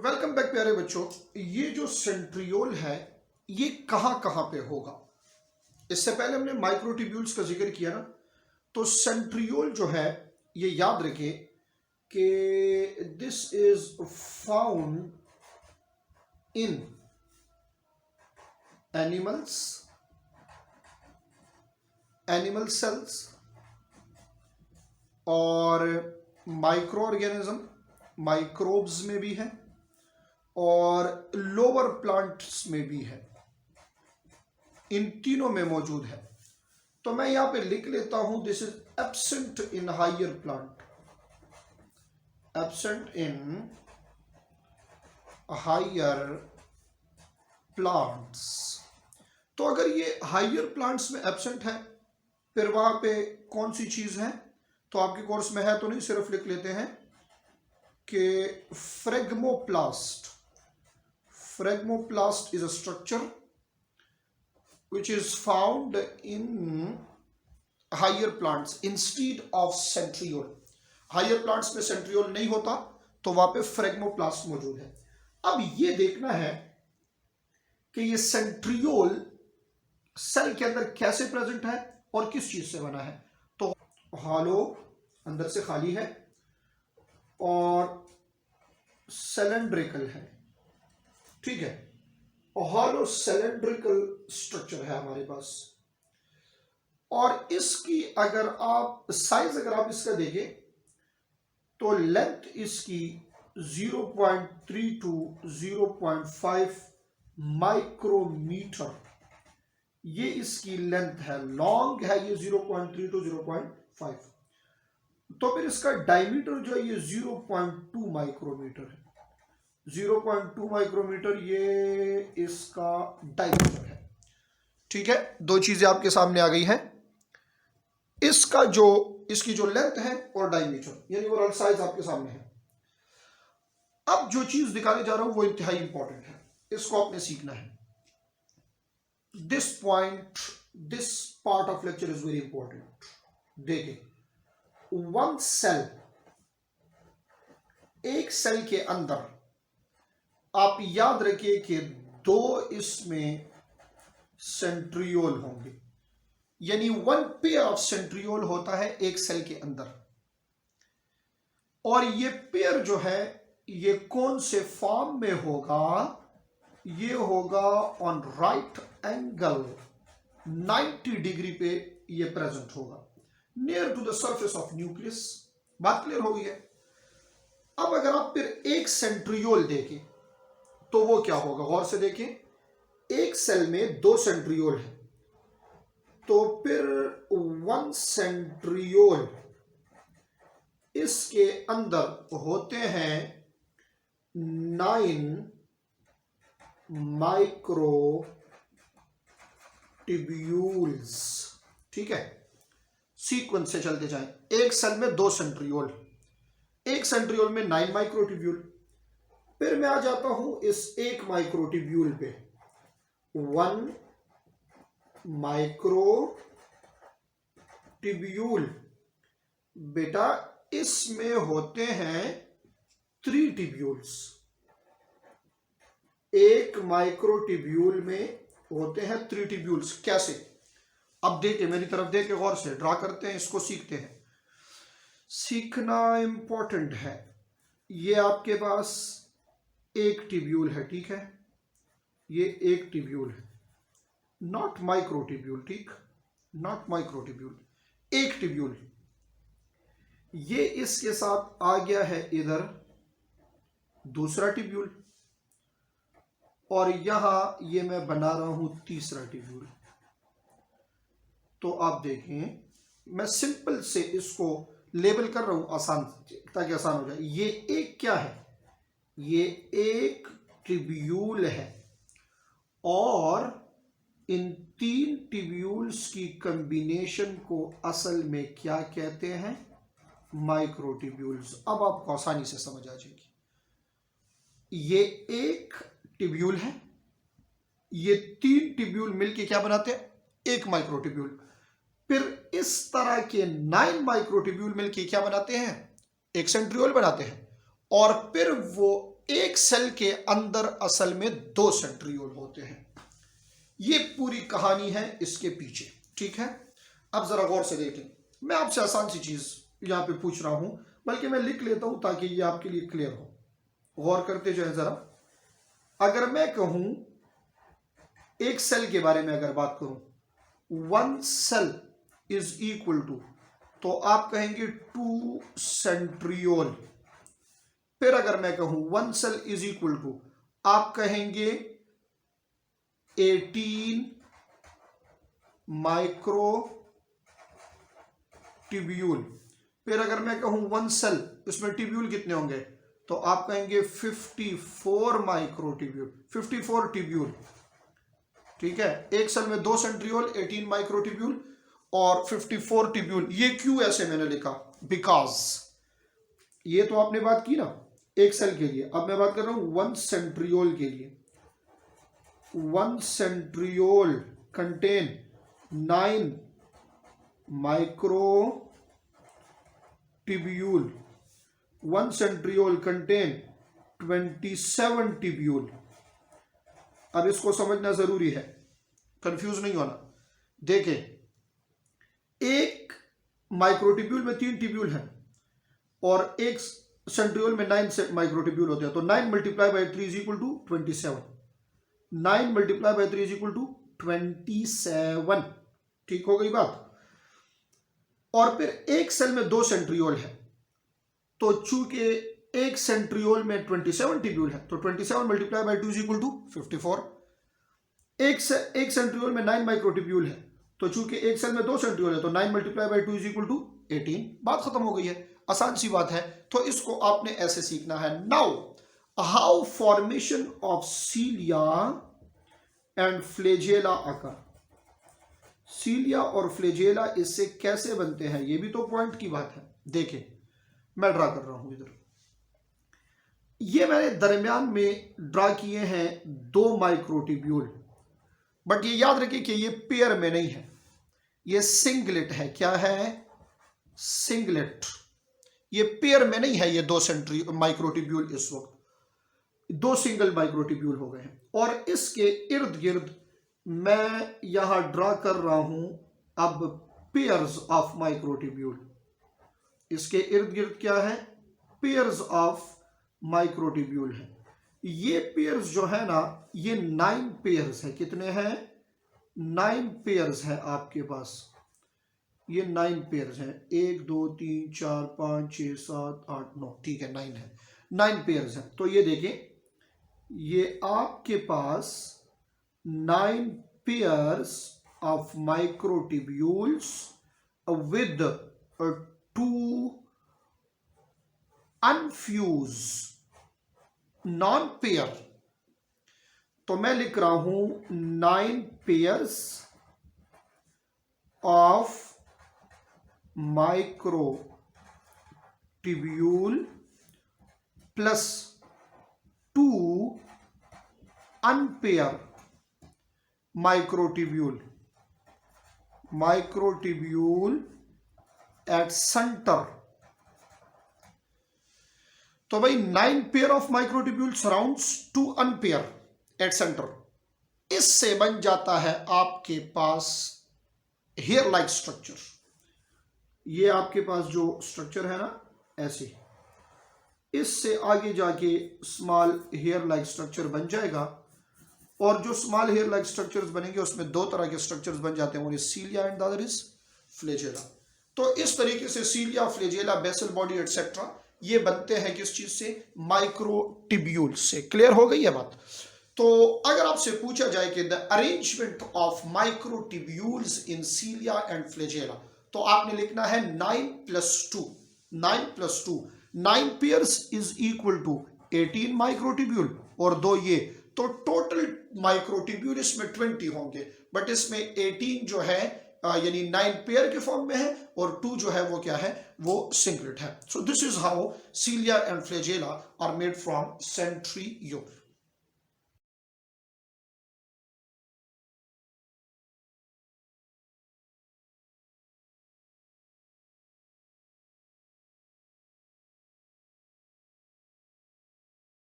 Welcome back प्यारे बच्चों। ये जो सेंट्रियोल है ये कहाँ कहाँ पे होगा। इससे पहले हमने माइक्रोट्यूब्यूल्स का जिक्र किया ना, तो सेंट्रियोल जो है ये याद रखें कि this is found in animal cells और माइक्रो ऑर्गेनिज्म, माइक्रोब्स में भी है और लोअर प्लांट्स में भी है। इन तीनों में मौजूद है। तो मैं यहां पे लिख लेता हूं this is absent in higher plant, absent in higher plants. तो अगर ये हायर प्लांट्स में एब्सेंट है फिर वहां पे कौन सी चीज है, तो आपके कोर्स में है तो नहीं, सिर्फ लिख लेते हैं कि फ्रेगमोप्लास्ट। Phragmoplast is a structure which is found in higher plants instead of centriole. Higher plants में centriole नहीं होता तो वहां पे फ्रेगमोप्लास्ट मौजूद है। अब ये देखना है कि ये सेंट्रियोल सेल के अंदर कैसे प्रेजेंट है और किस चीज से बना है। तो हॉलो अंदर से खाली है और सिलेंड्रिकल है, ठीक है। हॉलो सिलेंड्रिकल स्ट्रक्चर है हमारे पास और इसकी अगर आप साइज इसका देखें तो लेंथ इसकी 0.3 to 0.5 माइक्रोमीटर ये इसकी लेंथ है। लॉन्ग है ये 0.3 to 0.5। तो फिर इसका डायमीटर जो है ये 0.2 माइक्रोमीटर है। 0.2 माइक्रोमीटर ये इसका डायमीटर है, ठीक है। दो चीजें आपके सामने आ गई हैं, इसकी जो लेंथ है और डायमीटर यानी ओवरऑल साइज आपके सामने है। अब जो चीज दिखाने जा रहा हूं वो इंतहाई इंपॉर्टेंट है, इसको आपने सीखना है। This part of lecture is very important. देखिए, वन सेल, एक सेल के अंदर आप याद रखिए कि दो इसमें सेंट्रियोल होंगे, यानी वन पेयर ऑफ सेंट्रियोल होता है एक सेल के अंदर। और ये पेयर जो है ये कौन से फॉर्म में होगा, ये होगा ऑन राइट एंगल 90 डिग्री पे ये प्रेजेंट होगा near to the surface of nucleus. बात क्लियर हो गई है। अब अगर आप फिर एक सेंट्रियोल देखें तो वो क्या होगा, गौर से देखें। एक सेल में दो सेंट्रियोल है तो फिर वन सेंट्रियोल इसके अंदर होते हैं 9 माइक्रोट्यूब्यूल्स, ठीक है। सीक्वेंस से चलते जाएं। एक सेल में दो सेंट्रियोल, एक सेंट्रियोल में 9 माइक्रोट्यूब्यूल। फिर मैं आ जाता हूं इस एक माइक्रोट्यूब्यूल पे, 1 माइक्रोट्यूब्यूल। बेटा इसमें होते हैं 3 ट्यूब्यूल्स। एक माइक्रोट्यूब्यूल में होते हैं 3 ट्यूब्यूल्स। कैसे, अब देखिए मेरी तरफ देखिए, गौर से ड्रा करते हैं, इसको सीखते हैं। सीखना इंपॉर्टेंट है। ये आपके पास एक ट्यूब्यूल है, ठीक है। ये एक ट्यूब्यूल है, नॉट माइक्रोट्यूब्यूल, ठीक, नॉट माइक्रोट्यूब्यूल, एक ट्यूब्यूल। ये इसके साथ आ गया है इधर दूसरा ट्यूब्यूल और यहां ये मैं बना रहा हूं तीसरा ट्यूब्यूल। तो आप देखें, मैं सिंपल से इसको लेबल कर रहा हूं आसान, ताकि आसान हो जाए। ये एक क्या है, ये एक ट्यूब्यूल है और इन 3 ट्यूब्यूल्स की कॉम्बिनेशन को असल में क्या कहते हैं, माइक्रोट्यूब्यूल्स। अब आपको आसानी से समझ आ जाएगी। ये एक ट्यूब्यूल है, ये 3 ट्यूब्यूल मिलके क्या बनाते हैं, एक माइक्रोट्यूब्यूल। फिर इस तरह के 9 माइक्रोट्यूब्यूल मिलके क्या बनाते हैं, एक सेंट्रियोल बनाते हैं। और फिर वो एक सेल के अंदर असल में 2 सेंट्रियोल होते हैं। ये पूरी कहानी है इसके पीछे, ठीक है। अब जरा गौर से देखें, मैं आपसे आसान सी चीज यहां पे पूछ रहा हूं, बल्कि मैं लिख लेता हूं ताकि ये आपके लिए क्लियर हो। गौर करते जाए जरा। अगर मैं कहूं एक सेल के बारे में अगर बात करूं, 1 सेल इज इक्वल टू, तो आप कहेंगे 2 सेंट्रियोल। फिर अगर मैं कहूं 1 सेल इज इक्वल टू, आप कहेंगे 18 माइक्रो ट्यूब्यूल। फिर अगर मैं कहूं 1 सेल, इसमें ट्यूब्यूल कितने होंगे, तो आप कहेंगे 54 माइक्रो ट्यूब्यूल, 54 ट्यूब्यूल, ठीक है। एक सेल में 2 सेंट्रियोल, 18 माइक्रो ट्यूब्यूल और 54 ट्यूब्यूल। ये क्यों ऐसे मैंने लिखा, बिकॉज ये तो आपने बात की ना एक सेल के लिए, अब मैं बात कर रहा हूं 1 सेंट्रियोल के लिए। 1 centriole contain 9 micro tubule. 1 centriole contain 27 tubule. अब इसको समझना जरूरी है, कंफ्यूज नहीं होना। देखें, एक माइक्रोट्यूब्यूल में 3 ट्यूब्यूल हैं और एक सेंट्रियोल में 9 माइक्रोट्यूब्यूल होते हैं, तो 9 multiply by 3 is equal to 27। 9 multiply by 3 is equal to 27, ठीक हो गई बात। और फिर एक सेल में 2 सेंट्रियोल है, तो चूंकि एक सेंट्रियोल में 27 ट्यूब्यूल है, तो 27 multiply by 2 is equal to 54। एक सेंट्रियोल में 9 माइक्रोट्यूब्यूल है, तो चूंकि एक सेल में 2 सेंट्रियोल है, तो 9 multiply by 2 is equal to 18। बात खत्म हो गई है, आसान सी बात है। तो इसको आपने ऐसे सीखना है। Now how formation of cilia and flagella occur. Cilia और फ्लेजेला इससे कैसे बनते हैं, ये भी तो पॉइंट की बात है। देखें, मैं ड्रा कर रहा हूं इधर, ये मैंने दरमियान में ड्रा किए हैं 2 माइक्रोट्यूब्यूल, बट ये याद रखिए कि ये पेयर में नहीं है, ये सिंगलेट है। क्या है, सिंगलेट। ये पेयर में नहीं है, ये 2 माइक्रोट्यूब्यूल इस वक्त 2 सिंगल माइक्रोट्यूब्यूल हो गए हैं। और इसके इर्द गिर्द मैं यहां ड्रा कर रहा हूं अब पेयर्स ऑफ माइक्रोट्यूब्यूल। इसके इर्द गिर्द क्या है, पेयर्स ऑफ माइक्रोट्यूब्यूल है। ये पेयर्स जो है ना, ये 9 पेयर्स है। कितने हैं, 9 पेयर्स है आपके पास। ये 9 पेयर्स हैं, 1 2 3 4 5 6 7 8 9, ठीक है, 9 है, 9 पेयर्स हैं। तो ये देखें, ये आपके पास 9 pairs of microtubules with 2 unfused non pair. तो मैं लिख रहा हूं 9 pairs of microtubule plus 2 unpair microtubule at centre. तो भाई 9 pair of microtubule surrounds 2 unpair at centre. इससे बन जाता है आपके पास हेयर लाइक स्ट्रक्चर। ये आपके पास जो स्ट्रक्चर है ना, ऐसे, इससे आगे जाके स्मॉल हेयर लाइक स्ट्रक्चर बन जाएगा। और जो स्मॉल हेयर लाइक स्ट्रक्चर्स बनेंगे उसमें 2 तरह के स्ट्रक्चर्स बन जाते हैं, one is cilia and the other is flagella. तो इस तरीके से सीलिया, फ्लेजेला, बेसल बॉडी एटसेट्रा ये बनते हैं किस चीज से, माइक्रोट्यूब्यूल से। क्लियर हो गई है बात। तो अगर आपसे पूछा जाए कि the arrangement of microtubules in सीलिया and flagella, तो आपने लिखना है 9 + 2। 9 + 2, 9 pairs is equal to 18 microtubule और 2 ये, तो टोटल माइक्रोट्यूब्यूल इसमें 20 होंगे, बट इसमें 18 जो है यानी 9 पेयर के फॉर्म में है और 2 जो है वो क्या है, वो सिंगलेट है। So this is how cilia and flagella are made from centriole.